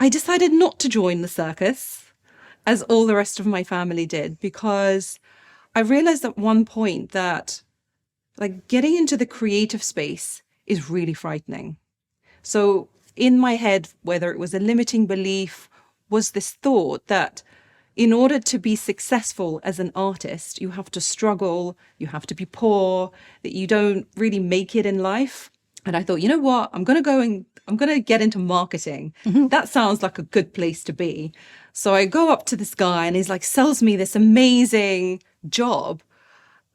I decided not to join the circus, as all the rest of my family did, because I realized at one point that like getting into the creative space is really frightening. So in my head, whether it was a limiting belief, was this thought that in order to be successful as an artist, you have to struggle, you have to be poor, that you don't really make it in life. And I thought, you know what, I'm going to get into marketing. That sounds like a good place to be. So I go up to this guy and he's like, sells me this amazing job.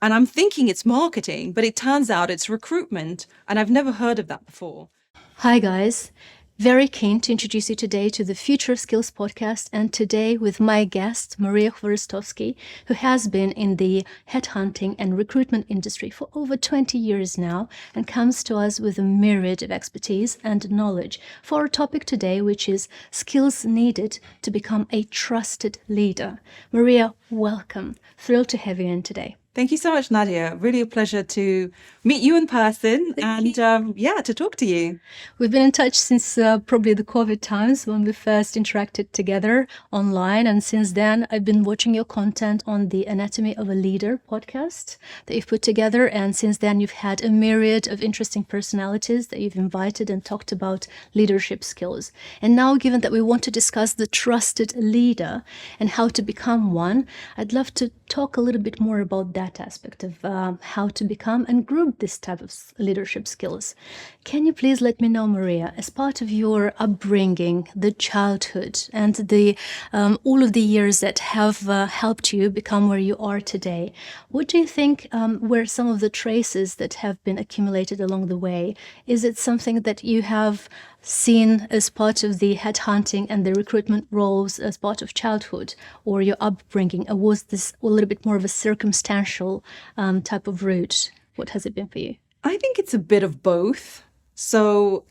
And I'm thinking it's marketing, but it turns out it's recruitment. And I've never heard of that before. Hi guys, very keen to introduce you today to the Future Skills podcast, and today with my guest Maria Hvorostovsky, who has been in the headhunting and recruitment industry for over 20 years now and comes to us with a myriad of expertise and knowledge for our topic today, which is skills needed to become a trusted leader. Maria, welcome. Thrilled to have you in today. Thank you so much, Nadia. Really a pleasure to meet you in person and to talk to you. We've been in touch since probably the COVID times when we first interacted together online. And since then, I've been watching your content on the Anatomy of a Leader podcast that you've put together. And since then, you've had a myriad of interesting personalities that you've invited and talked about leadership skills. And now, given that we want to discuss the trusted leader and how to become one, I'd love to talk a little bit more about that aspect of how to become and group this type of leadership skills. Can you please let me know, Maria, as part of your upbringing, the childhood and the all of the years that have helped you become where you are today, what do you think were some of the traces that have been accumulated along the way? Is it something that you have seen as part of the headhunting and the recruitment roles as part of childhood or your upbringing, or was this a little bit more of a circumstantial type of route? What has it been for you? I think it's a bit of both. So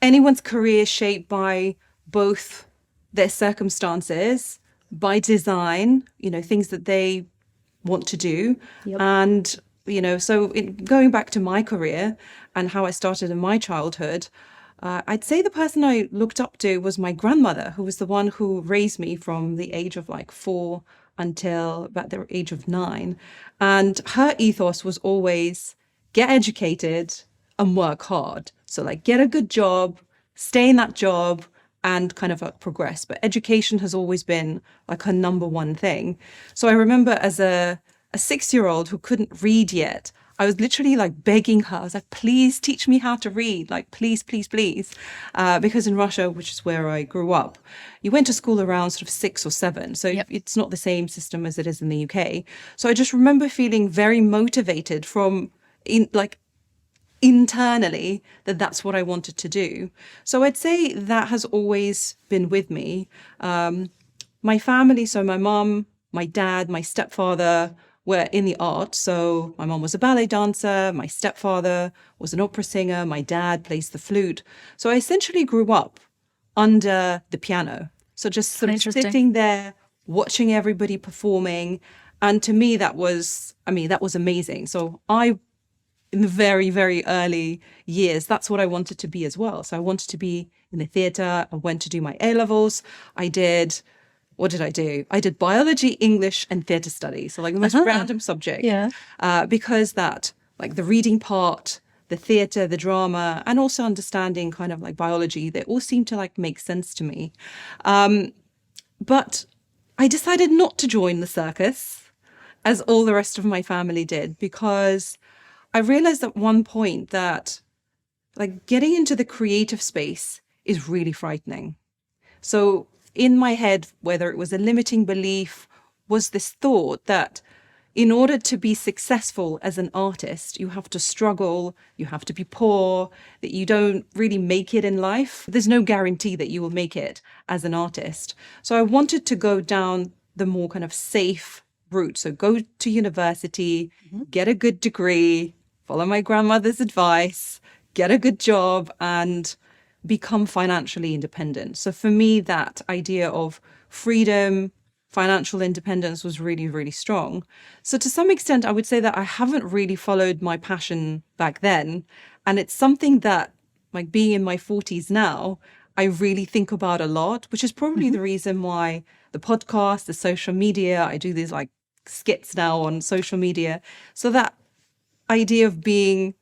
anyone's career is shaped by both their circumstances, by design, things that they want to do. Yep. And, going back to my career and how I started in my childhood, I'd say the person I looked up to was my grandmother, who was the one who raised me from the age of 4 until about the age of 9. And her ethos was always get educated and work hard. So get a good job, stay in that job and kind of progress. But education has always been her number one thing. So I remember as a 6-year-old who couldn't read yet, I was literally begging her. I was like, please teach me how to read. Please, please, please. Because in Russia, which is where I grew up, you went to school around sort of 6 or 7. So Yep. It's not the same system as it is in the UK. So I just remember feeling very motivated from internally that's what I wanted to do. So I'd say that has always been with me. My family, so my mum, my dad, my stepfather, were in the arts. So my mom was a ballet dancer, my stepfather was an opera singer, my dad plays the flute. So I essentially grew up under the piano. So just sort of Interesting. sitting there, watching everybody performing. And to me, that was amazing. So in the very, very early years, that's what I wanted to be as well. So I wanted to be in the theatre. I went to do my A-levels. What did I do? I did biology, English, and theatre studies. So the most random subject. Yeah. Because that, the reading part, the theatre, the drama, and also understanding kind of biology, they all seem to make sense to me. But I decided not to join the circus, as all the rest of my family did, because I realized at one point that getting into the creative space is really frightening. So in my head, whether it was a limiting belief, was this thought that in order to be successful as an artist, you have to struggle, you have to be poor, that you don't really make it in life. There's no guarantee that you will make it as an artist. So I wanted to go down the more kind of safe route. So go to university, get a good degree, follow my grandmother's advice, get a good job, and become financially independent. So for me, that idea of freedom, financial independence was really, really strong. So to some extent, I would say that I haven't really followed my passion back then. And it's something that, being in my 40s now, I really think about a lot, which is probably the reason why the podcast, the social media, I do these like skits now on social media. So that idea of being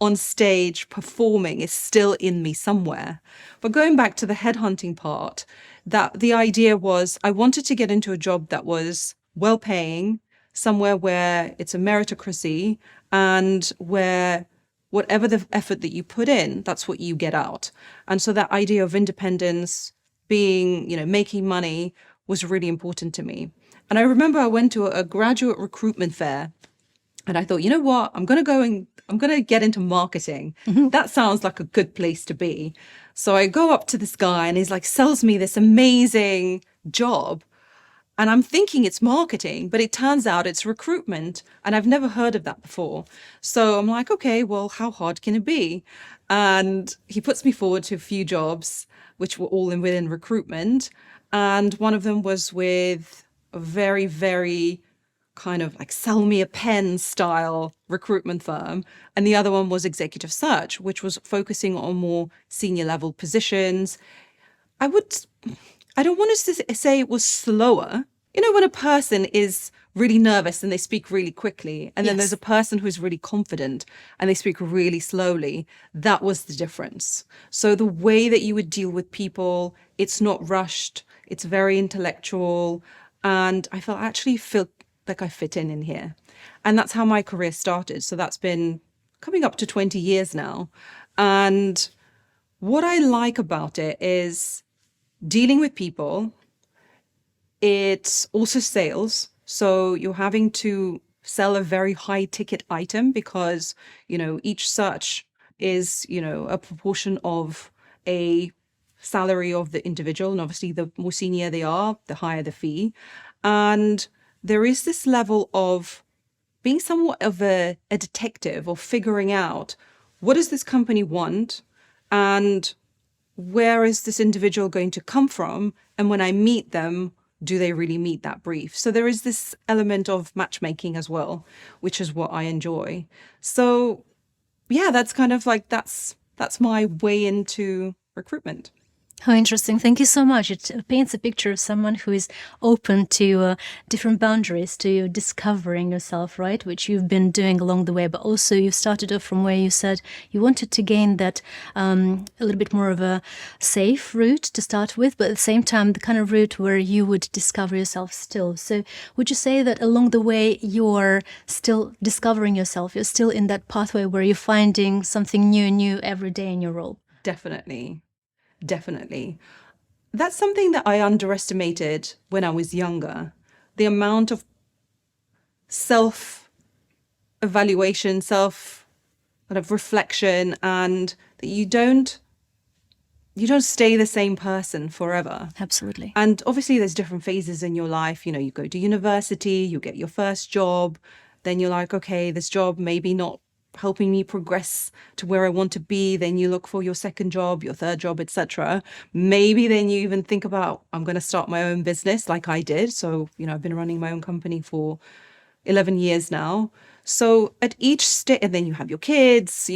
on stage performing is still in me somewhere. But going back to the headhunting part, that the idea was I wanted to get into a job that was well paying, somewhere where it's a meritocracy and where whatever the effort that you put in, that's what you get out. And so that idea of independence, being, making money was really important to me. And I remember I went to a graduate recruitment fair and I thought, you know what, I'm going to get into marketing. That sounds like a good place to be. So I go up to this guy and he's like, sells me this amazing job. And I'm thinking it's marketing, but it turns out it's recruitment. And I've never heard of that before. So I'm like, okay, well, how hard can it be? And he puts me forward to a few jobs, which were all within recruitment. And one of them was with a very, very kind of like sell me a pen style recruitment firm. And the other one was executive search, which was focusing on more senior level positions. I don't want to say it was slower. When a person is really nervous and they speak really quickly, and then there's a person who's really confident and they speak really slowly, that was the difference. So the way that you would deal with people, it's not rushed, it's very intellectual. And I actually feel like I fit in here. And that's how my career started. So that's been coming up to 20 years now. And what I like about it is dealing with people. It's also sales. So you're having to sell a very high ticket item because, each search is, a proportion of a salary of the individual. And obviously the more senior they are, the higher the fee. And there is this level of being somewhat of a detective or figuring out what does this company want and where is this individual going to come from? And when I meet them, do they really meet that brief? So there is this element of matchmaking as well, which is what I enjoy. So yeah, that's kind of like, that's my way into recruitment. How interesting. Thank you so much. It paints a picture of someone who is open to different boundaries, to discovering yourself, right? Which you've been doing along the way. But also you started off from where you said you wanted to gain that a little bit more of a safe route to start with, but at the same time, the kind of route where you would discover yourself still. So would you say that along the way, you're still discovering yourself? You're still in that pathway where you're finding something new every day in your role? Definitely. That's something that I underestimated when I was younger. The amount of self-evaluation, reflection, and that you don't stay the same person forever. Absolutely. And obviously there's different phases in your life. You go to university, you get your first job, then you're like, okay, this job maybe not helping me progress to where I want to be. Then you look for your second job, your third job, etc. Maybe then you even think about, I'm going to start my own business like I did. So, I've been running my own company for 11 years now. So at each stage, and then you have your kids,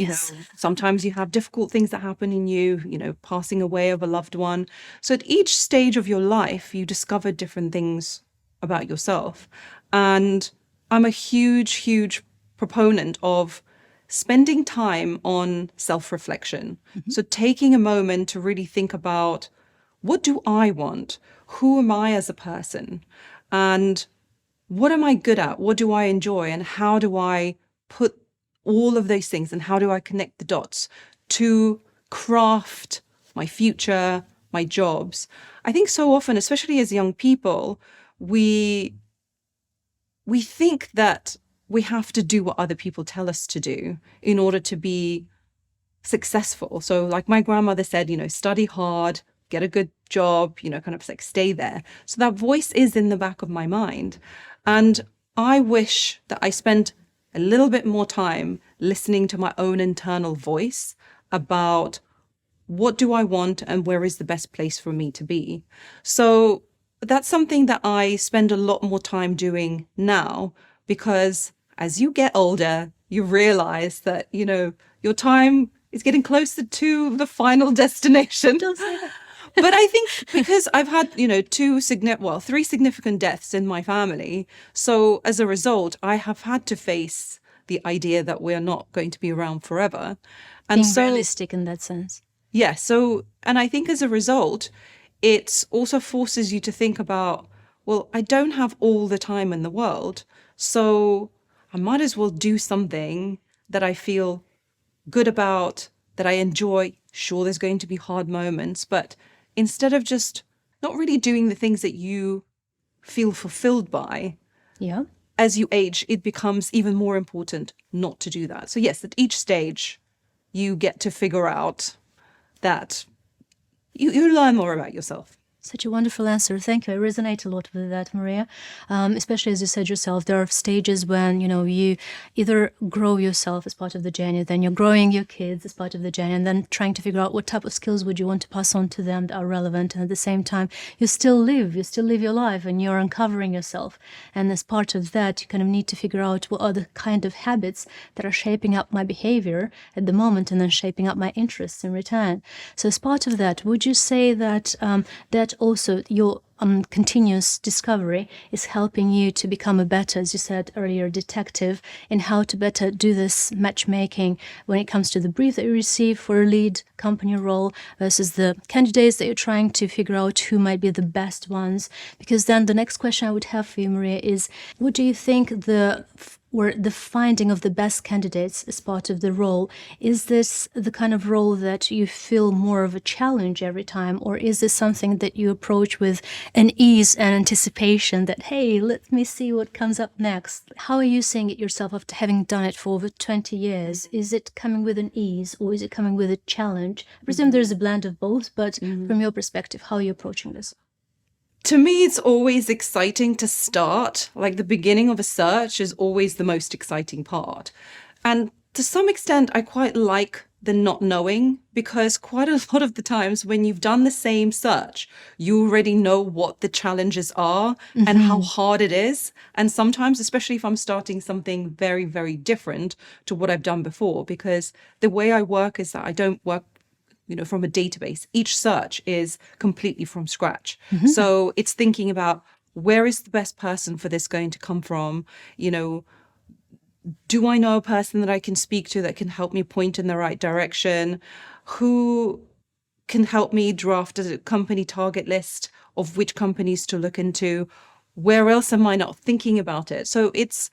sometimes you have difficult things that happen in you, passing away of a loved one. So at each stage of your life, you discover different things about yourself. And I'm a huge proponent of spending time on self-reflection. So taking a moment to really think about, what do I want? Who am I as a person? And what am I good at? What do I enjoy? And how do I put all of those things and how do I connect the dots to craft my future, my jobs? I think so often, especially as young people, we think that we have to do what other people tell us to do in order to be successful. So like my grandmother said, study hard, get a good job, kind of like stay there. So that voice is in the back of my mind. And I wish that I spent a little bit more time listening to my own internal voice about what do I want and where is the best place for me to be. So that's something that I spend a lot more time doing now, because as you get older, you realize that, your time is getting closer to the final destination. Don't say that. But I think because I've had, three significant deaths in my family. So as a result, I have had to face the idea that we're not going to be around forever. And Being so, realistic in that sense. yeah. So, and I think as a result, it also forces you to think about, well, I don't have all the time in the world. So I might as well do something that I feel good about, that I enjoy. Sure, there's going to be hard moments, but instead of just not really doing the things that you feel fulfilled by, Yeah. as you age, it becomes even more important not to do that. So yes, at each stage, you get to figure out that you learn more about yourself. Such a wonderful answer. Thank you. I resonate a lot with that, Maria. Especially as you said yourself, there are stages when, you either grow yourself as part of the journey, then you're growing your kids as part of the journey, and then trying to figure out what type of skills would you want to pass on to them that are relevant. And at the same time, you still live your life and you're uncovering yourself. And as part of that, you kind of need to figure out what are the kind of habits that are shaping up my behavior at the moment and then shaping up my interests in return. So as part of that, would you say that that also your continuous discovery is helping you to become a better, as you said earlier, detective in how to better do this matchmaking when it comes to the brief that you receive for a lead company role versus the candidates that you're trying to figure out who might be the best ones? Because then the next question I would have for you, Maria, is what do you think the finding of the best candidates as part of the role, is this the kind of role that you feel more of a challenge every time, or is this something that you approach with an ease and anticipation that, hey, let me see what comes up next? How are you seeing it yourself after having done it for over 20 years? Is it coming with an ease or is it coming with a challenge? I presume there's a blend of both, but from your perspective, how are you approaching this? To me, it's always exciting to start. Like the beginning of a search is always the most exciting part. And to some extent, I quite like the not knowing, because quite a lot of the times when you've done the same search, you already know what the challenges are and how hard it is. And sometimes, especially if I'm starting something very, very different to what I've done before, because the way I work is that I don't work from a database. Each search is completely from scratch. So it's thinking about, where is the best person for this going to come from? Do I know a person that I can speak to that can help me point in the right direction? Who can help me draft a company target list of which companies to look into? Where else am I not thinking about it? So it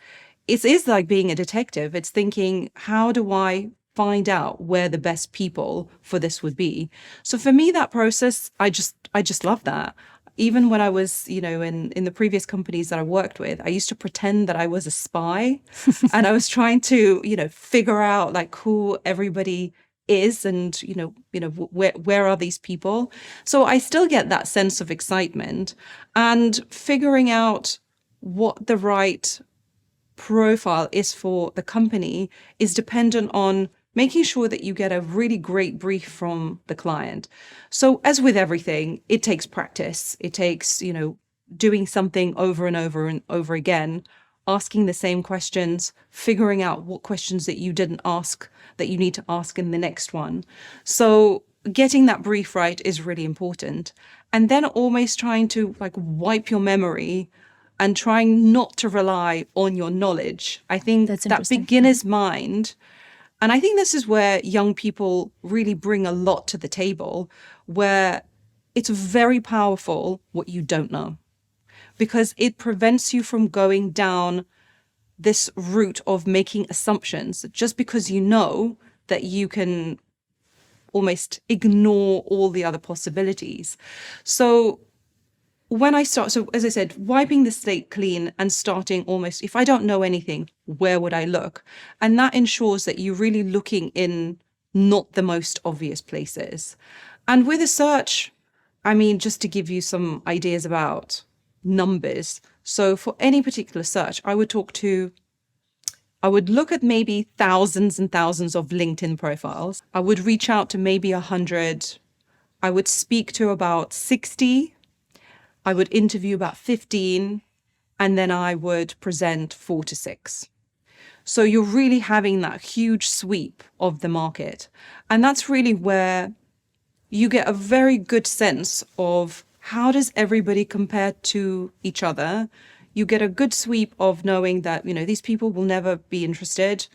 is like being a detective. It's thinking, how do I find out where the best people for this would be? So for me, that process, I just love that. Even when I was, in the previous companies that I worked with, I used to pretend that I was a spy and I was trying to, figure out like who everybody is and, where are these people? So I still get that sense of excitement, and figuring out what the right profile is for the company is dependent on making sure that you get a really great brief from the client. So as with everything, it takes practice. It takes, doing something over and over and over again, asking the same questions, figuring out what questions that you didn't ask that you need to ask in the next one. So getting that brief right is really important. And then almost trying to like wipe your memory and trying not to rely on your knowledge. I think that beginner's mind. And I think this is where young people really bring a lot to the table, where it's very powerful what you don't know, because it prevents you from going down this route of making assumptions just because you know that you can almost ignore all the other possibilities. So when I start, so as I said, wiping the slate clean and starting almost, if I don't know anything, where would I look? And that ensures that you're really looking in not the most obvious places. And with a search, I mean, just to give you some ideas about numbers. So for any particular search, I would look at maybe thousands and thousands of LinkedIn profiles. I would reach out to maybe 100. I would speak to about 60. I would interview about 15, and then I would present 4 to 6. So you're really having that huge sweep of the market. And that's really where you get a very good sense of how does everybody compare to each other. You get a good sweep of knowing that, these people will never be interested.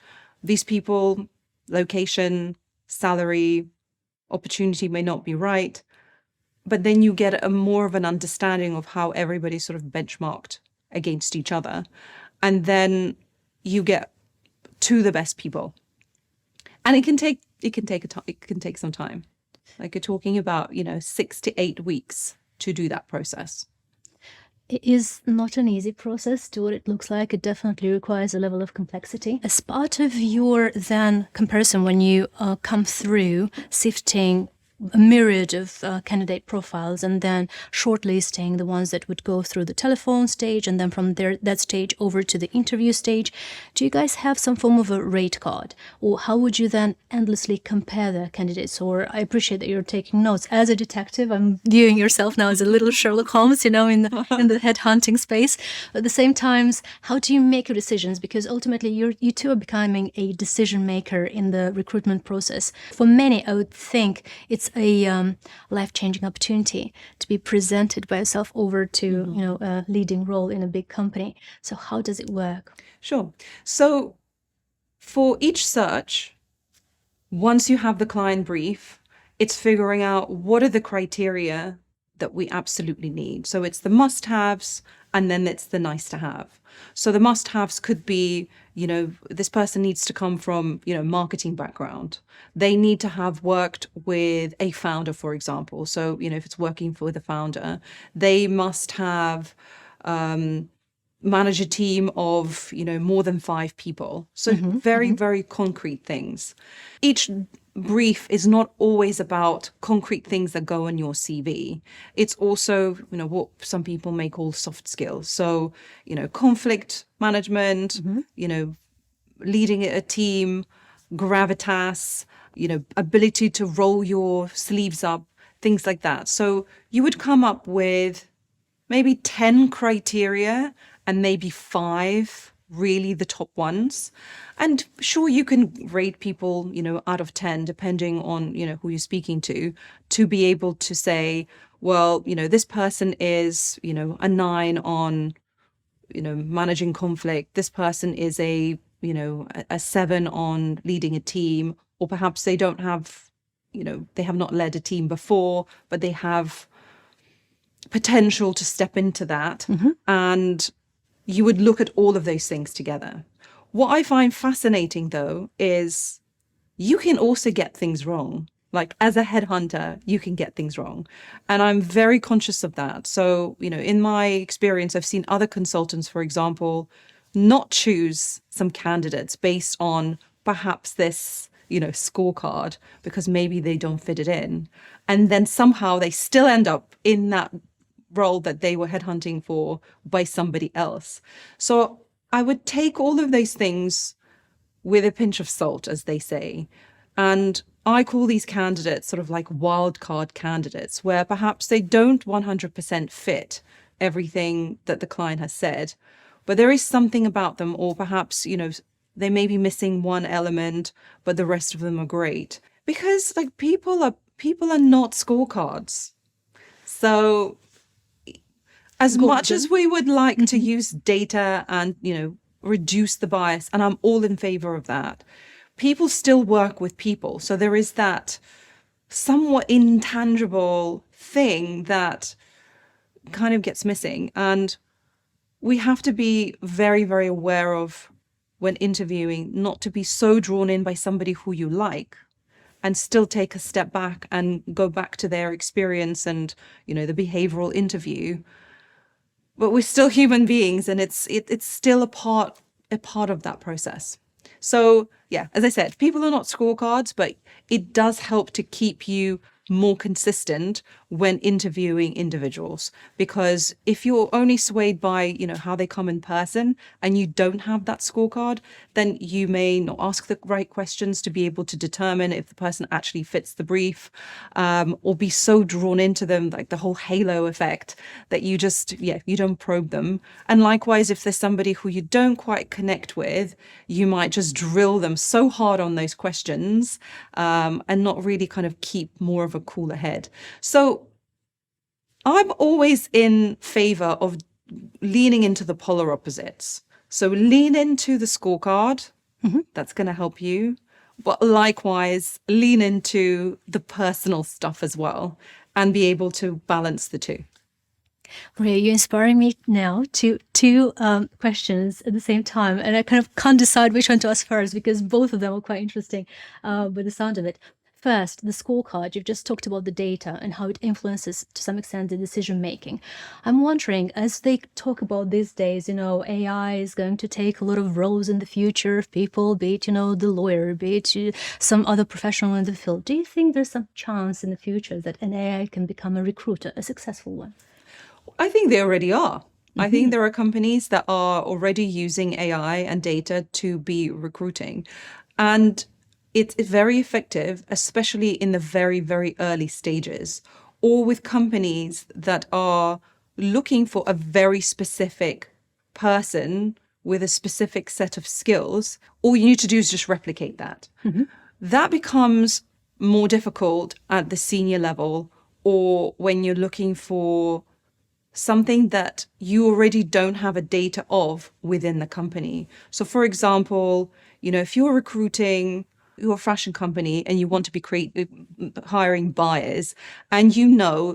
These people, location, salary, opportunity may not be right. But then you get a more of an understanding of how everybody's sort of benchmarked against each other. And then you get to the best people. And it can take some time. Like you're talking about, 6 to 8 weeks to do that process. It is not an easy process to what it looks like. It definitely requires a level of complexity. As part of your then comparison, when you come through sifting a myriad of candidate profiles and then shortlisting the ones that would go through the telephone stage and then from there that stage over to the interview stage, do you guys have some form of a rate card? Or how would you then endlessly compare the candidates? Or I appreciate that you're taking notes. As a detective, I'm viewing yourself now as a little Sherlock Holmes, in the headhunting space. At the same time, how do you make your decisions? Because ultimately you two are becoming a decision maker in the recruitment process. For many, I would think it's a life-changing opportunity to be presented by yourself over to a leading role in a big company. So how does it work? Sure. So for each search, once you have the client brief, it's figuring out what are the criteria that we absolutely need. So it's the must-haves and then it's the nice-to-have. So the must-haves could be, this person needs to come from, marketing background. They need to have worked with a founder, for example. So, if it's working for the founder, they must have manage a team of, more than 5 people. So very concrete things. Each brief is not always about concrete things that go on your CV. It's also, what some people may call soft skills. So, conflict management, leading a team, gravitas, ability to roll your sleeves up, things like that. So you would come up with maybe 10 criteria and maybe 5 really the top ones. And sure, you can rate people, out of 10, depending on, who you're speaking to be able to say, well, this person is, a 9 on, managing conflict. This person is a 7 on leading a team, or perhaps they don't have, they have not led a team before, but they have potential to step into that. And you would look at all of those things together. What I find fascinating, though, is you can also get things wrong. Like as a headhunter, you can get things wrong. And I'm very conscious of that. So, in my experience, I've seen other consultants, for example, not choose some candidates based on perhaps this, scorecard, because maybe they don't fit it in. And then somehow they still end up in that role that they were headhunting for by somebody else. So I would take all of those things with a pinch of salt, as they say. And I call these candidates sort of like wildcard candidates, where perhaps they don't 100% fit everything that the client has said, but there is something about them, or perhaps, they may be missing one element, but the rest of them are great. Because like people are not scorecards. So as much as we would like to use data and, reduce the bias, and I'm all in favor of that, people still work with people. So there is that somewhat intangible thing that kind of gets missing. And we have to be very, very aware of, when interviewing, not to be so drawn in by somebody who you like, and still take a step back and go back to their experience and, the behavioral interview. But we're still human beings, and it's still a part of that process. So yeah, as I said, people are not scorecards, but it does help to keep you more consistent when interviewing individuals. Because if you're only swayed by, how they come in person and you don't have that scorecard, then you may not ask the right questions to be able to determine if the person actually fits the brief, or be so drawn into them, like the whole halo effect, that you just, you don't probe them. And likewise, if there's somebody who you don't quite connect with, you might just drill them so hard on those questions, and not really kind of keep more of a cool ahead. So I'm always in favor of leaning into the polar opposites. So lean into the scorecard. That's going to help you. But likewise, lean into the personal stuff as well and be able to balance the two. Maria, you're inspiring me now to two questions at the same time. And I kind of can't decide which one to ask first because both of them are quite interesting by the sound of it. First, the scorecard. You've just talked about the data and how it influences, to some extent, the decision making. I'm wondering, as they talk about these days, AI is going to take a lot of roles in the future of people, be it, the lawyer, be it some other professional in the field. Do you think there's some chance in the future that an AI can become a recruiter, a successful one? I think they already are. I think there are companies that are already using AI and data to be recruiting. And it's very effective, especially in the very, very early stages, or with companies that are looking for a very specific person with a specific set of skills. All you need to do is just replicate that. That becomes more difficult at the senior level, or when you're looking for something that you already don't have a data of within the company. So for example, if you're recruiting your fashion company and you want to be hiring buyers, and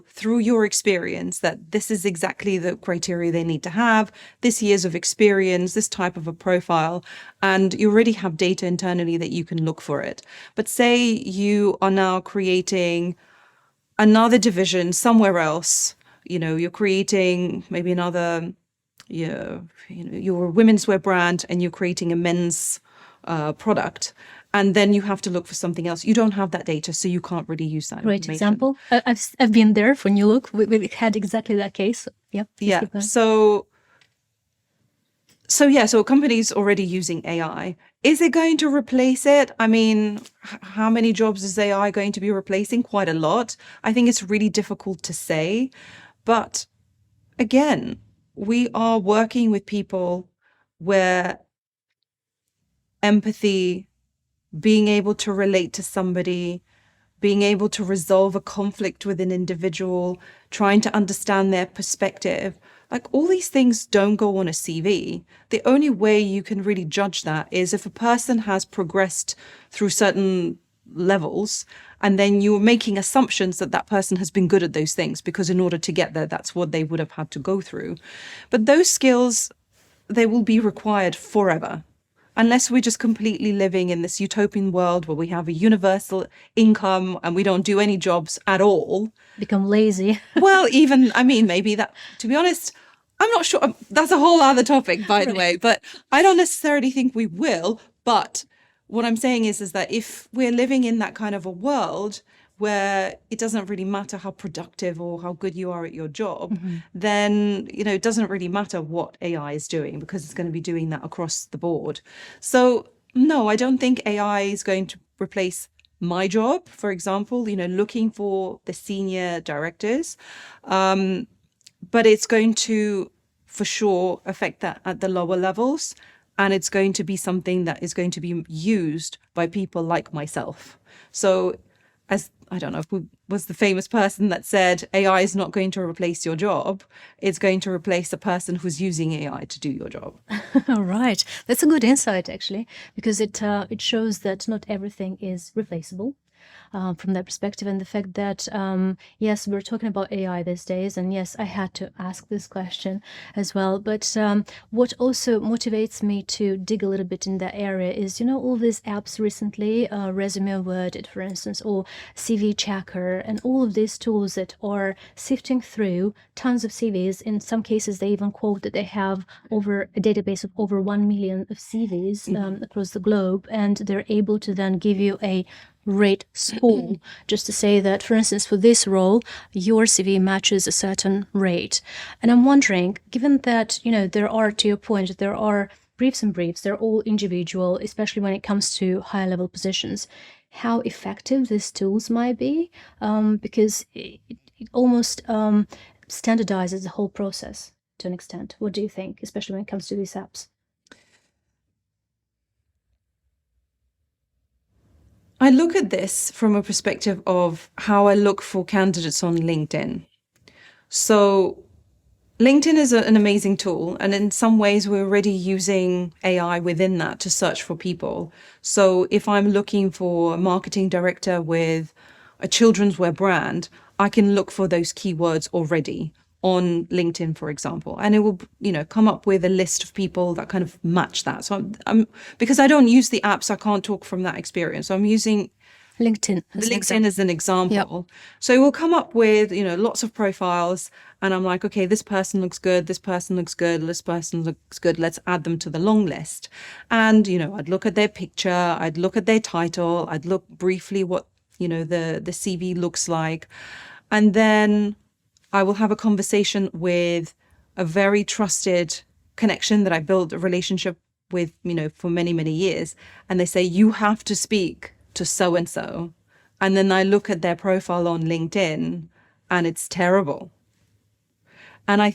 through your experience that this is exactly the criteria they need to have, this years of experience, this type of a profile, and you already have data internally that you can look for it. But say you are now creating another division somewhere else, you're creating maybe another, your women's wear brand, and you're creating a men's product, and then you have to look for something else. You don't have that data, so you can't really use that Great information. example. I've been there for New Look. We had exactly that case. Yep. Yeah. So companies already using AI. Is it going to replace it? I mean, how many jobs is AI going to be replacing? Quite a lot. I think it's really difficult to say. But again, we are working with people where empathy, being able to relate to somebody, being able to resolve a conflict with an individual, trying to understand their perspective, like all these things don't go on a CV. The only way you can really judge that is if a person has progressed through certain levels, and then you're making assumptions that that person has been good at those things because in order to get there, that's what they would have had to go through. But those skills, they will be required forever. Unless we're just completely living in this utopian world where we have a universal income and we don't do any jobs at all. Become lazy. Well, maybe that, to be honest, I'm not sure. That's a whole other topic, by the way, but I don't necessarily think we will. But what I'm saying is that if we're living in that kind of a world where it doesn't really matter how productive or how good you are at your job, then, it doesn't really matter what AI is doing because it's going to be doing that across the board. So no, I don't think AI is going to replace my job, for example, looking for the senior directors. But it's going to, for sure, affect that at the lower levels. And it's going to be something that is going to be used by people like myself. So I don't know who was the famous person that said AI is not going to replace your job. It's going to replace the person who's using AI to do your job. All right. That's a good insight, actually, because it shows that not everything is replaceable. From that perspective, and the fact that yes, we're talking about AI these days, and yes, I had to ask this question as well. But what also motivates me to dig a little bit in that area is, all these apps recently, Resume Awarded, for instance, or CV Checker, and all of these tools that are sifting through tons of CVs. In some cases, they even quote that they have over a database of over 1 million of CVs across the globe, and they're able to then give you a rate score, just to say that, for instance, for this role, your CV matches a certain rate. And I'm wondering, given that, there are, to your point, there are briefs and briefs, they're all individual, especially when it comes to higher level positions, how effective these tools might be, because it almost standardizes the whole process to an extent. What do you think, especially when it comes to these apps? I look at this from a perspective of how I look for candidates on LinkedIn. So LinkedIn is an amazing tool, and in some ways we're already using AI within that to search for people. So if I'm looking for a marketing director with a children's wear brand, I can look for those keywords already on LinkedIn, for example, and it will, come up with a list of people that kind of match that. So I'm because I don't use the apps, I can't talk from that experience. So I'm using LinkedIn as an example. Yep. So it will come up with, lots of profiles, and I'm like, okay, this person looks good, this person looks good, this person looks good. Let's add them to the long list. And, I'd look at their picture, I'd look at their title, I'd look briefly what, the CV looks like. And then I will have a conversation with a very trusted connection that I built a relationship with, for many, many years. And they say, you have to speak to so-and-so. And then I look at their profile on LinkedIn and it's terrible. And I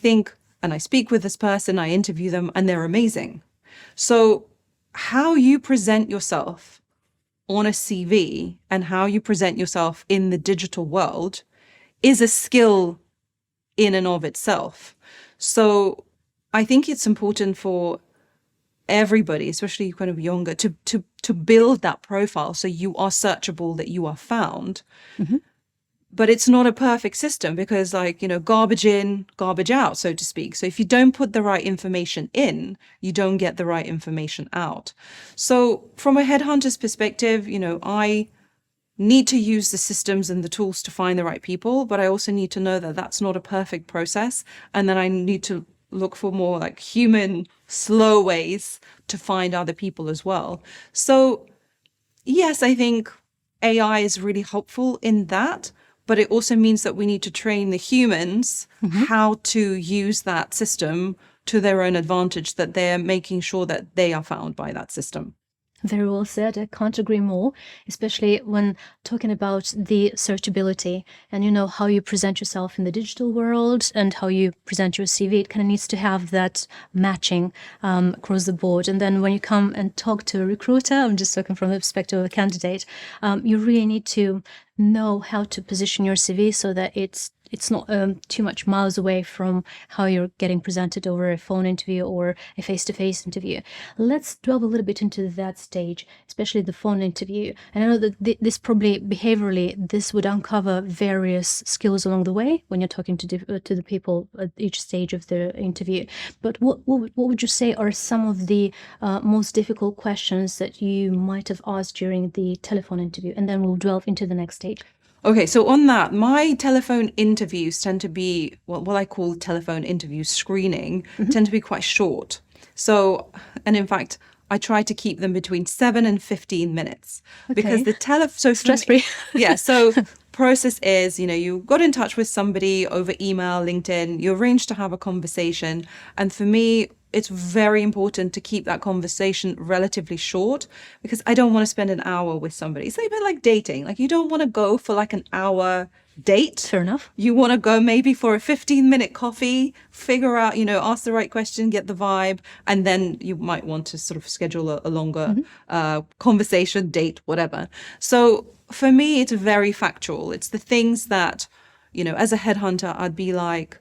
speak with this person, I interview them, and they're amazing. So how you present yourself on a CV and how you present yourself in the digital world is a skill in and of itself. So I think it's important for everybody, especially kind of younger, to build that profile so you are searchable, that you are found. Mm-hmm. But it's not a perfect system because, garbage in, garbage out, so to speak. So if you don't put the right information in, you don't get the right information out. So from a headhunter's perspective, I need to use the systems and the tools to find the right people, but I also need to know that that's not a perfect process. And then I need to look for more like human, slow ways to find other people as well. So yes, I think AI is really helpful in that, but it also means that we need to train the humans how to use that system to their own advantage, that they're making sure that they are found by that system. Very well said. I can't agree more, especially when talking about the searchability and, how you present yourself in the digital world and how you present your CV. It kind of needs to have that matching across the board. And then when you come and talk to a recruiter, I'm just talking from the perspective of a candidate, you really need to know how to position your CV so that it's not too much miles away from how you're getting presented over a phone interview or a face-to-face interview. Let's delve a little bit into that stage, especially the phone interview. And I know that this probably behaviorally, this would uncover various skills along the way when you're talking to the people at each stage of the interview. But what would you say are some of the most difficult questions that you might have asked during the telephone interview? And then we'll delve into the next stage. Okay, so on that, my telephone interviews tend to be what I call telephone interview screening, tend to be quite short. So, and in fact, I try to keep them between 7 and 15 minutes because the so stress-free. Yeah, so process is, you got in touch with somebody over email, LinkedIn, you arranged to have a conversation. And for me, it's very important to keep that conversation relatively short because I don't want to spend an hour with somebody. It's a bit like dating. Like you don't want to go for like an hour date. Fair enough. You want to go maybe for a 15-minute coffee, figure out, ask the right question, get the vibe, and then you might want to sort of schedule a longer conversation, date, whatever. So for me, it's very factual. It's the things that, as a headhunter, I'd be like,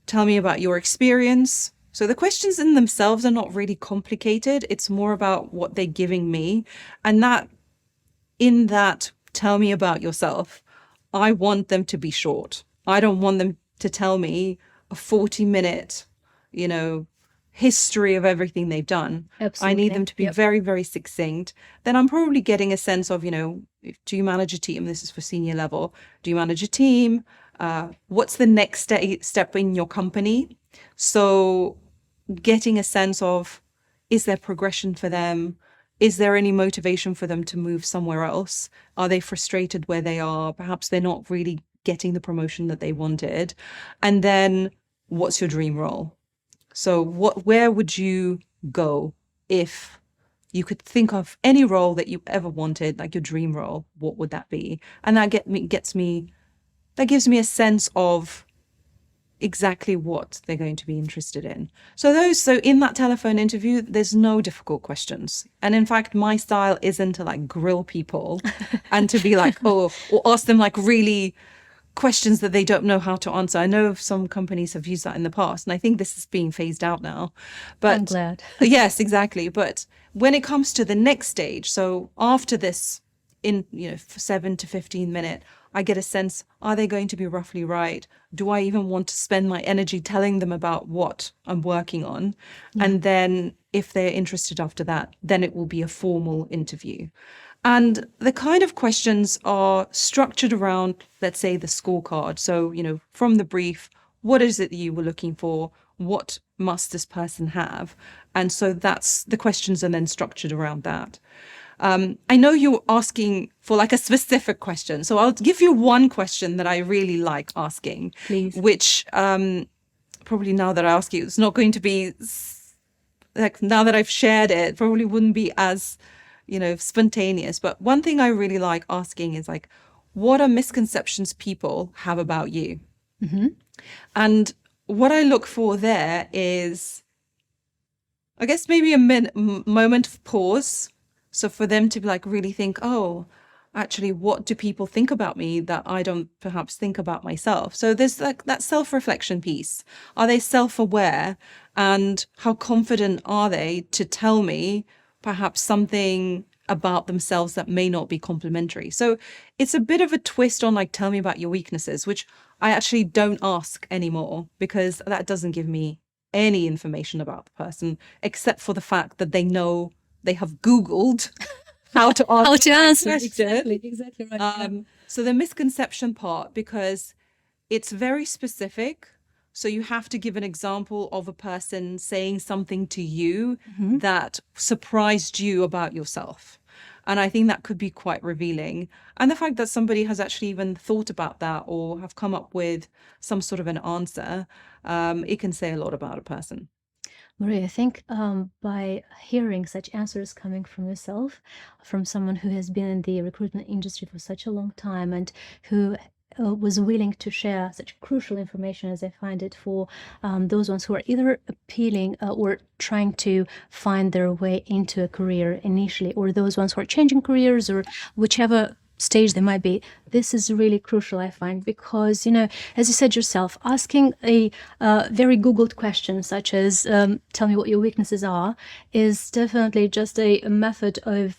tell me about your experience. So the questions in themselves are not really complicated. It's more about what they're giving me. And in that, tell me about yourself. I want them to be short. I don't want them to tell me a 40-minute, history of everything they've done. Absolutely. I need them to be very, very succinct. Then I'm probably getting a sense of, do you manage a team? This is for senior level. Do you manage a team? What's the next step in your company? So getting a sense of, is there progression for them? Is there any motivation for them to move somewhere else? Are they frustrated where they are? Perhaps they're not really getting the promotion that they wanted. And then what's your dream role? So where would you go if you could think of any role that you ever wanted, like your dream role? What would that be? And that gives me a sense of exactly what they're going to be interested in. So in that telephone interview, there's no difficult questions. And in fact, my style isn't to like grill people and to be like, oh, or ask them like really questions that they don't know how to answer. I know some companies have used that in the past, and I think this is being phased out now. But I'm glad. Yes, exactly. But when it comes to the next stage, so after this, in 7 to 15 minute, I get a sense, are they going to be roughly right? Do I even want to spend my energy telling them about what I'm working on? Yeah. And then if they're interested after that, then it will be a formal interview. And the kind of questions are structured around, let's say, the scorecard. So, from the brief, what is it that you were looking for? What must this person have? And so that's the questions are then structured around that. I know you're asking for like a specific question, so I'll give you one question that I really like asking. Please. Which probably now that I ask you, it's not going to be like, now that I've shared it, probably wouldn't be as spontaneous. But one thing I really like asking is like, what are misconceptions people have about you? Mm-hmm. And what I look for there is, I guess, maybe a moment of pause. So for them to like really think, oh, actually, what do people think about me that I don't perhaps think about myself? So there's like that self-reflection piece. Are they self-aware? And how confident are they to tell me perhaps something about themselves that may not be complimentary? So it's a bit of a twist on like, tell me about your weaknesses, which I actually don't ask anymore, because that doesn't give me any information about the person, except for the fact that they know they have Googled how to answer. Exactly right. So the misconception part, because it's very specific. So you have to give an example of a person saying something to you that surprised you about yourself. And I think that could be quite revealing. And the fact that somebody has actually even thought about that or have come up with some sort of an answer, it can say a lot about a person. Maria, I think by hearing such answers coming from yourself, from someone who has been in the recruitment industry for such a long time and who was willing to share such crucial information, as I find it, for those ones who are either appealing or trying to find their way into a career initially, or those ones who are changing careers, or whichever stage they might be. This is really crucial, I find, because, as you said yourself, asking a very Googled question such as, tell me what your weaknesses are, is definitely just a method of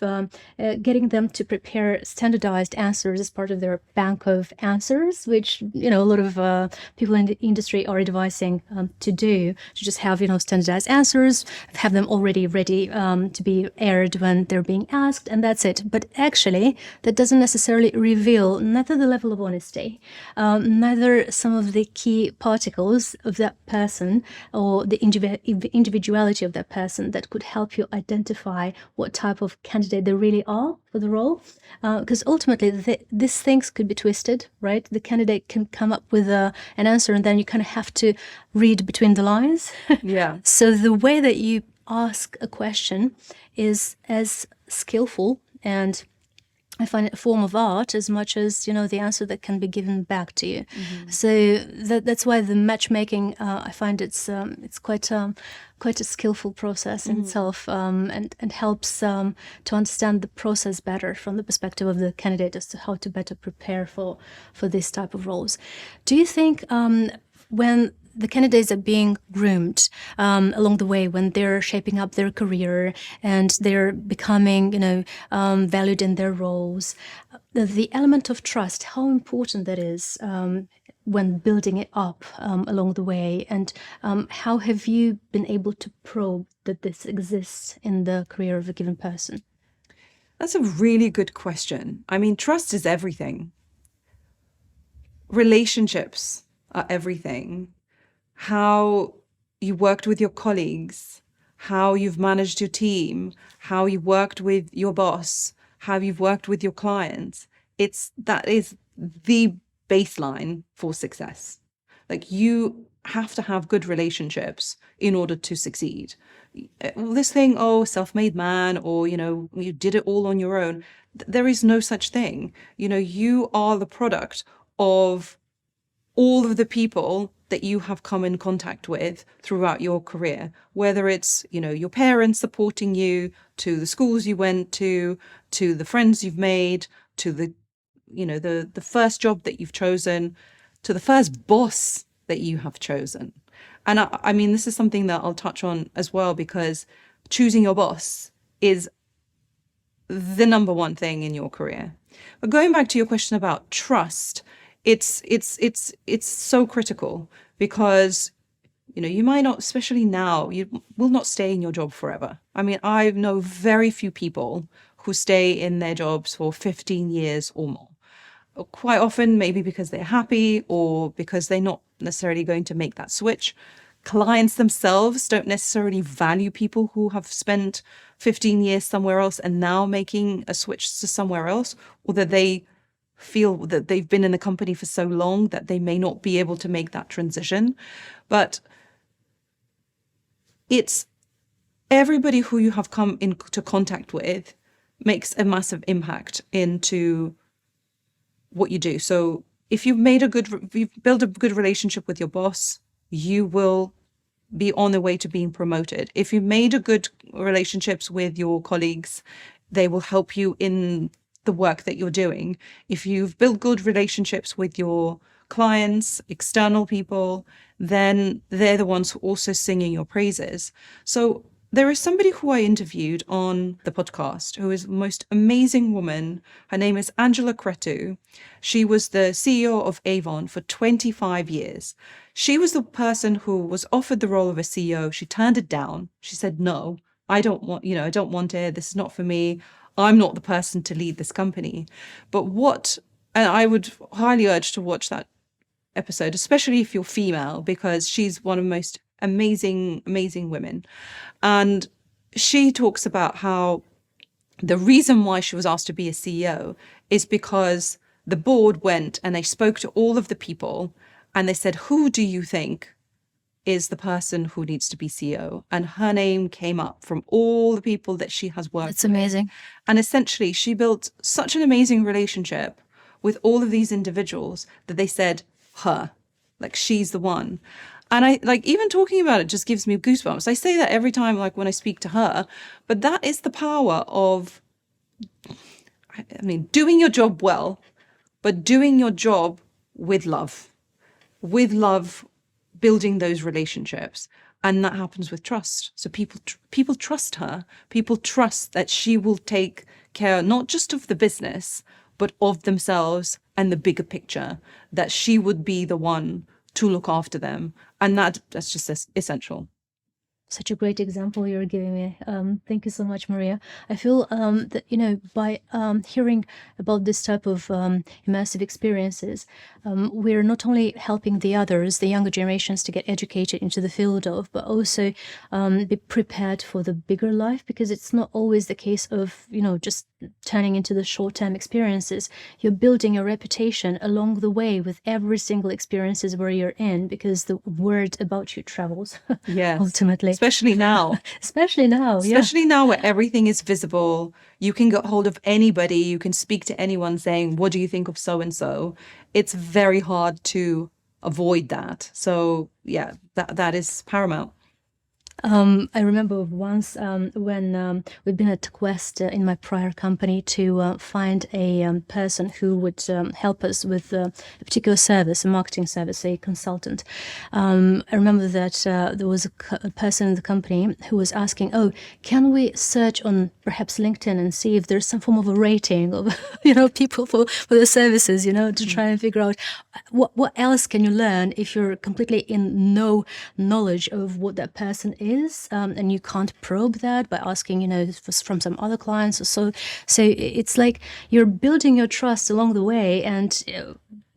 getting them to prepare standardized answers as part of their bank of answers, which, a lot of people in the industry are advising to do, to just have, standardized answers, have them already ready to be aired when they're being asked, and that's it. But actually, that doesn't necessarily reveal neither the level of honesty, neither some of the key particles of that person or the individuality of that person that could help you identify what type of candidate they really are for the role. Because ultimately, these things could be twisted, right? The candidate can come up with an answer, and then you kind of have to read between the lines. Yeah. So the way that you ask a question is as skillful, and I find it a form of art as much as, the answer that can be given back to you. Mm-hmm. So that's why the matchmaking, I find it's quite a skillful process in itself, and helps to understand the process better from the perspective of the candidate as to how to better prepare for this type of roles. Do you think when the candidates are being groomed along the way, when they're shaping up their career and they're becoming, valued in their roles, the element of trust, how important that is when building it up along the way, and how have you been able to probe that this exists in the career of a given person? That's a really good question. I mean, trust is everything. Relationships are everything. How you worked with your colleagues, how you've managed your team, how you worked with your boss, how you've worked with your clients. That is the baseline for success. Like, you have to have good relationships in order to succeed. This thing, self-made man, or, you did it all on your own. There is no such thing. You are the product of all of the people that you have come in contact with throughout your career, whether it's, your parents supporting you, to the schools you went to the friends you've made, to the first job that you've chosen, to the first boss that you have chosen. And I mean, this is something that I'll touch on as well, because choosing your boss is the number one thing in your career. But going back to your question about trust, it's so critical, because you might not, especially now, you will not stay in your job forever. I mean, I know very few people who stay in their jobs for 15 years or more. Quite often, maybe because they're happy or because they're not necessarily going to make that switch. Clients themselves don't necessarily value people who have spent 15 years somewhere else and now making a switch to somewhere else, or that they feel that they've been in the company for so long that they may not be able to make that transition. But it's everybody who you have come into contact with makes a massive impact into what you do. So if you've built a good relationship with your boss, you will be on the way to being promoted. If you've made a good relationships with your colleagues, they will help you in the work that you're doing. If you've built good relationships with your clients, external people, then they're the ones who are also singing your praises. So there is somebody who I interviewed on the podcast who is the most amazing woman. Her name is Angela Cretu. She was the CEO of Avon for 25 years. She was the person who was offered the role of a CEO. She turned it down. She said, no, I don't want it. This is not for me. I'm not the person to lead this company. And I would highly urge to watch that episode, especially if you're female, because she's one of the most amazing women. And she talks about how the reason why she was asked to be a CEO is because the board went and they spoke to all of the people and they said, who do you think is the person who needs to be CEO? And her name came up from all the people that she has worked with. It's amazing. And essentially she built such an amazing relationship with all of these individuals that they said, she's the one. And I even talking about it just gives me goosebumps. I say that every time, when I speak to her, but that is the power of, doing your job well, but doing your job with love, building those relationships. And that happens with trust. So people trust her. People trust that she will take care, not just of the business, but of themselves and the bigger picture, that she would be the one to look after them. And that's just essential. Such a great example you're giving me. Thank you so much, Maria. I feel that, by hearing about this type of immersive experiences, we're not only helping the others, the younger generations, to get educated into the field of, but also be prepared for the bigger life, because it's not always the case of, just turning into the short-term experiences. You're building your reputation along the way with every single experiences where you're in, because the word about you travels. Yes. Ultimately. Especially now. Especially now where everything is visible. You can get hold of anybody. You can speak to anyone saying, what do you think of so-and-so? It's very hard to avoid that. So yeah, that is paramount. I remember once when we'd been at Quest in my prior company to find a person who would help us with a particular service, a marketing service, a consultant. I remember that there was a person in the company who was asking, can we search on perhaps LinkedIn and see if there's some form of a rating of people for their services, to try and figure out what else can you learn if you're completely in no knowledge of what that person is. And you can't probe that by asking, from some other clients or so. So it's like you're building your trust along the way, and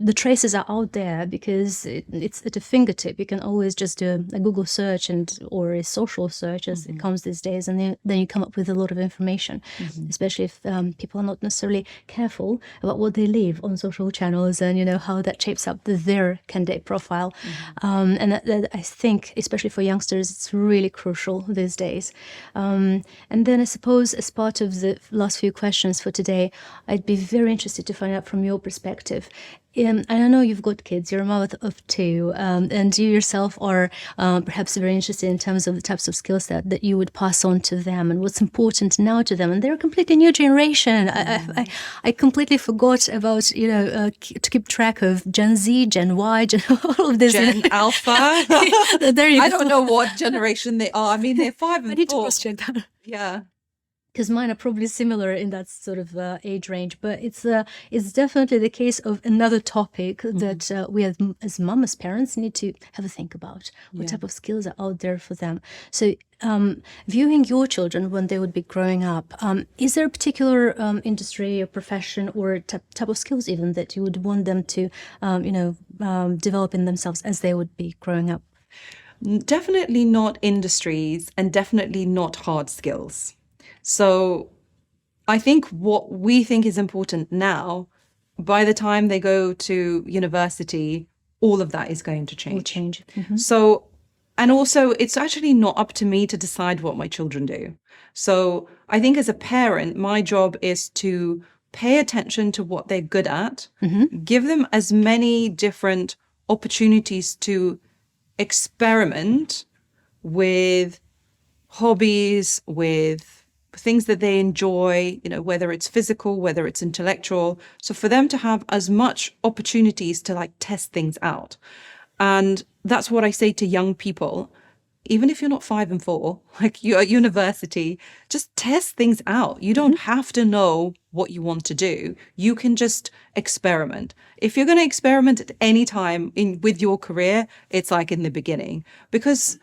the traces are out there because it's at a fingertip. You can always just do a Google search or a social search, as it comes these days, and then you come up with a lot of information, especially if people are not necessarily careful about what they leave on social channels and, how that shapes up their candidate profile. And that I think, especially for youngsters, it's really crucial these days. And then I suppose, as part of the last few questions for today, I'd be very interested to find out from your perspective, I don't know, you've got kids, you're a mother of two, and you yourself are perhaps very interested in terms of the types of skills that you would pass on to them and what's important now to them. And they're a completely new generation. I completely forgot about, to keep track of Gen Z, Gen Y, all of this. Gen Alpha. There you go. I don't know what generation they are. I mean, they're 5 and 4. I need to cross-check that. Yeah. Because mine are probably similar in that sort of age range, but it's definitely the case of another topic that we as mom, as parents, need to have a think about. What type of skills are out there for them? So, viewing your children when they would be growing up, is there a particular industry or profession or type of skills even that you would want them to, develop in themselves as they would be growing up? Definitely not industries, and definitely not hard skills. So I think what we think is important now, by the time they go to university, all of that is going to change. Will change. So, and also it's actually not up to me to decide what my children do. So I think as a parent, my job is to pay attention to what they're good at, give them as many different opportunities to experiment with hobbies, with things that they enjoy, whether it's physical, whether it's intellectual. So for them to have as much opportunities to like test things out. And that's what I say to young people, even if you're not 5 and 4, like you're at university, just test things out. You don't have to know what you want to do. You can just experiment. If you're going to experiment at any time with your career, it's like in the beginning, because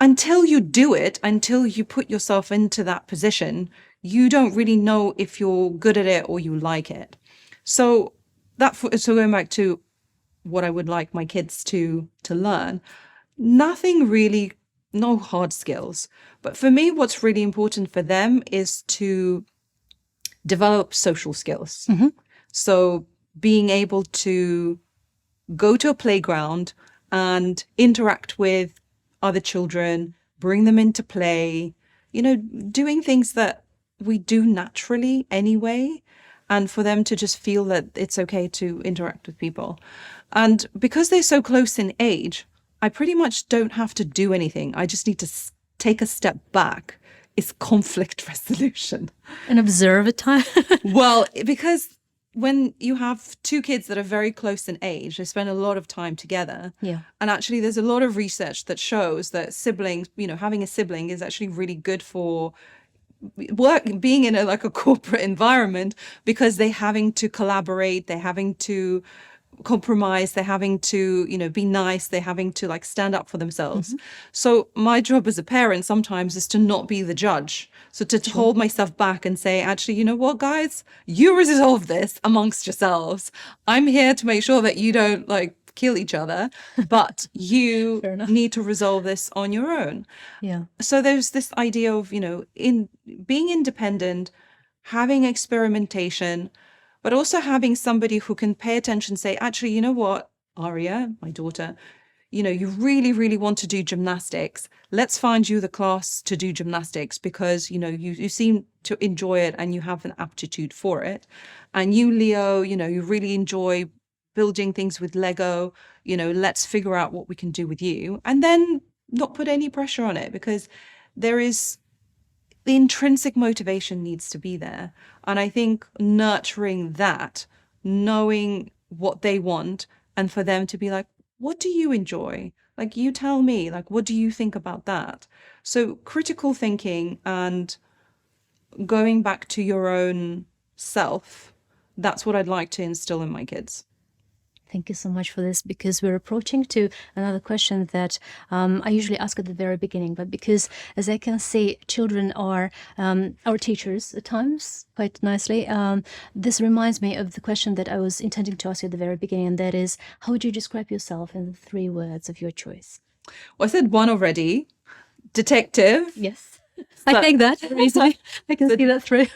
until you do it, until you put yourself into that position, you don't really know if you're good at it or you like it. So going back to what I would like my kids to learn, nothing really, no hard skills. But for me, what's really important for them is to develop social skills. So being able to go to a playground and interact with other children, bring them into play, doing things that we do naturally anyway, and for them to just feel that it's okay to interact with people. And because they're so close in age, I pretty much don't have to do anything. I just need to take a step back. It's conflict resolution. And observe a time. Well, because when you have 2 kids that are very close in age, they spend a lot of time together. Yeah. And actually there's a lot of research that shows that siblings, having a sibling is actually really good for being in a corporate environment, because they're having to collaborate, they're having to compromise, they're having to, be nice, they're having to stand up for themselves. So my job as a parent sometimes is to not be the judge. So to hold myself back and say, actually, you know what, guys, you resolve this amongst yourselves. I'm here to make sure that you don't kill each other, but you need to resolve this on your own. Yeah. So there's this idea of, in being independent, having experimentation, but also having somebody who can pay attention, say, actually, you know what, Aria, my daughter, you really, really want to do gymnastics. Let's find you the class to do gymnastics because, you seem to enjoy it and you have an aptitude for it. And you, Leo, you really enjoy building things with Lego. Let's figure out what we can do with you. And then not put any pressure on it, because there is the intrinsic motivation needs to be there. And I think nurturing that, knowing what they want, and for them to be like, what do you enjoy? You tell me, what do you think about that? So critical thinking and going back to your own self, that's what I'd like to instill in my kids. Thank you so much for this, because we're approaching to another question that I usually ask at the very beginning, but because, as I can see, children are our teachers at times, quite nicely. This reminds me of the question that I was intending to ask you at the very beginning, and that is, how would you describe yourself in the 3 words of your choice? Well, I said 1 already. Detective. Yes. I think that very easily. I can see that through.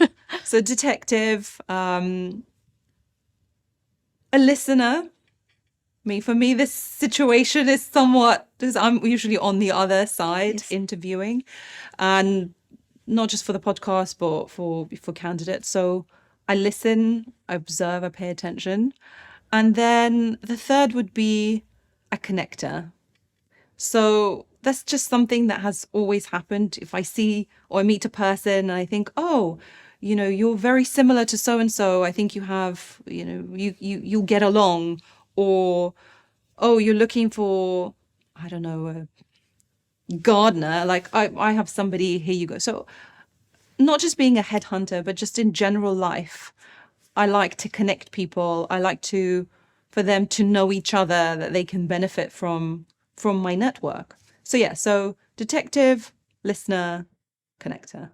So detective, a listener. For me, this situation is somewhat, because I'm usually on the other side interviewing, and not just for the podcast, but for candidates. So I listen, I observe, I pay attention. And then the third would be a connector. So that's just something that has always happened. If I see or I meet a person and I think, oh, you're very similar to so and so. I think you have, you'll get along. Or, oh, you're looking for, I don't know, a gardener. Like I have somebody, here you go. So not just being a headhunter, but just in general life, I like to connect people. I like for them to know each other, that they can benefit from my network. So yeah, so detective, listener, connector.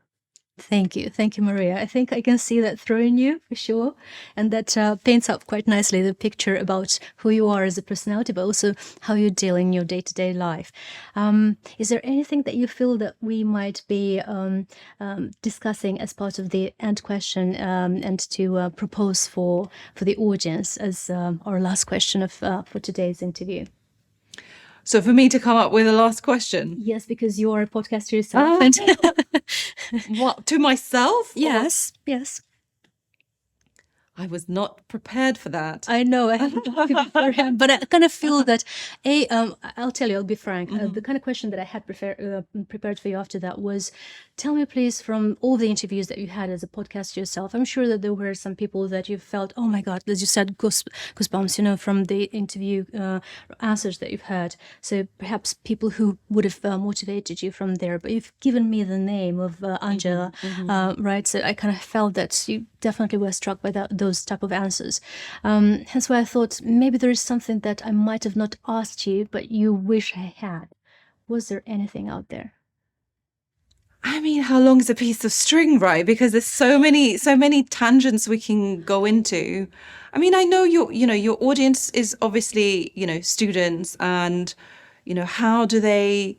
Thank you. Thank you, Maria. I think I can see that through in you for sure. And that paints up quite nicely the picture about who you are as a personality, but also how you deal in your day-to-day life. Is there anything that you feel that we might be discussing as part of the end question and to propose for the audience as our last question for today's interview? So for me to come up with a last question? Yes, because you're a podcaster yourself. And what, to myself? Yes, yes. I was not prepared for that. I know, I haven't talked to you beforehand, but I kind of feel that, I'll tell you, I'll be frank, the kind of question that I had prepared for you after that was, tell me please, from all the interviews that you had as a podcaster yourself, I'm sure that there were some people that you felt, oh my God, as you said, goosebumps, from the interview answers that you've heard. So perhaps people who would have motivated you from there, but you've given me the name of Angela, right? So I kind of felt that you definitely were struck by those type of answers. Hence why I thought maybe there is something that I might have not asked you, but you wish I had. Was there anything out there? I mean, how long is a piece of string, right? Because there's so many tangents we can go into. I mean, I know your audience is obviously, students, and, how do they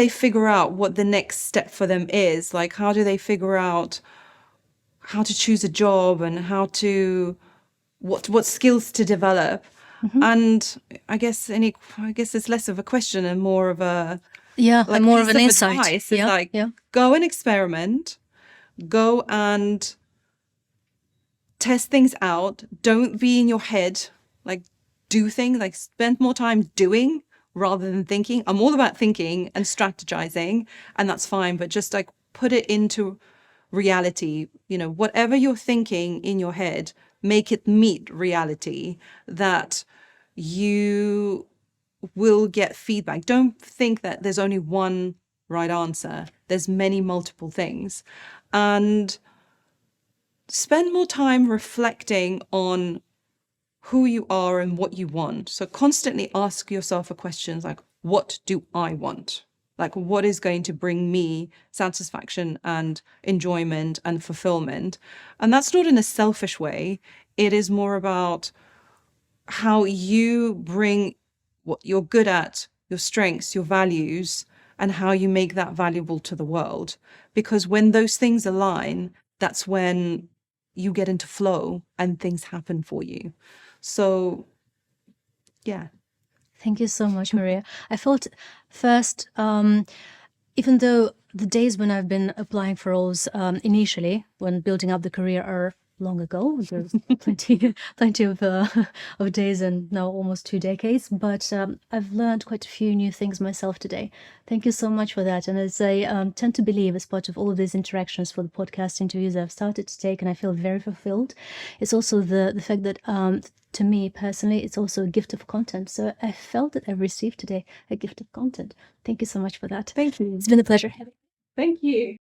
figure out what the next step for them is? Like, how do they figure out how to choose a job and what skills to develop? And I guess it's less of a question and more of a more of an insight. Go and experiment, go and test things out. Don't be in your head. Like, do things, like spend more time doing rather than thinking. I'm all about thinking and strategizing, and that's fine, but just like put it into reality. Whatever you're thinking in your head, make it meet reality, that you will get feedback. Don't think that there's only one right answer. There's many multiple things. And spend more time reflecting on who you are and what you want. So constantly ask yourself questions like, what do I want? Like, what is going to bring me satisfaction and enjoyment and fulfillment? And that's not in a selfish way. It is more about how you bring what you're good at, your strengths, your values, and how you make that valuable to the world. Because when those things align, that's when you get into flow and things happen for you. So, yeah. Thank you so much, Maria. I felt first, even though the days when I've been applying for roles initially, when building up the career, are long ago. There's plenty of days and now almost 2 decades. But I've learned quite a few new things myself today. Thank you so much for that. And as I tend to believe, as part of all of these interactions for the podcast interviews I've started to take, and I feel very fulfilled, it's also the fact that to me personally, it's also a gift of content. So I felt that I've received today a gift of content. Thank you so much for that. Thank you. It's been a pleasure having you. Thank you.